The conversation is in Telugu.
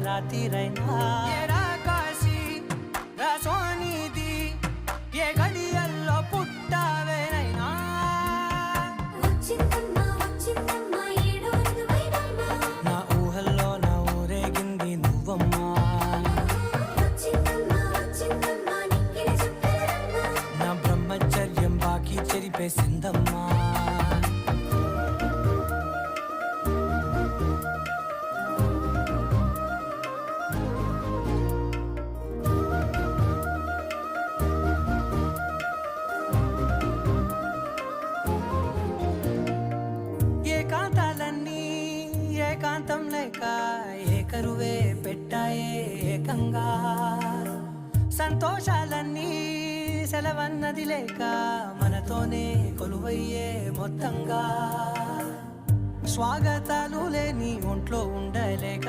రాత్రిరైనా కాశీ సోనిది ఏ గడియల్లో పుట్టావేనైనా నా ఊహల్లో నా ఊరేగింది నువ్వమ్మా నా బ్రహ్మచర్యం బాకీ చెరిపేసిందమ్మా ఏకాంతాలన్నీ ఏకాంతం లేక ఏకరువే పెట్టాయే ఏకంగా సంతోషాలన్నీ సెలవన్నది లేక మనతోనే కొలువయ్యే మొత్తంగా స్వాగతాలు లేని ఒంట్లో ఉండలేక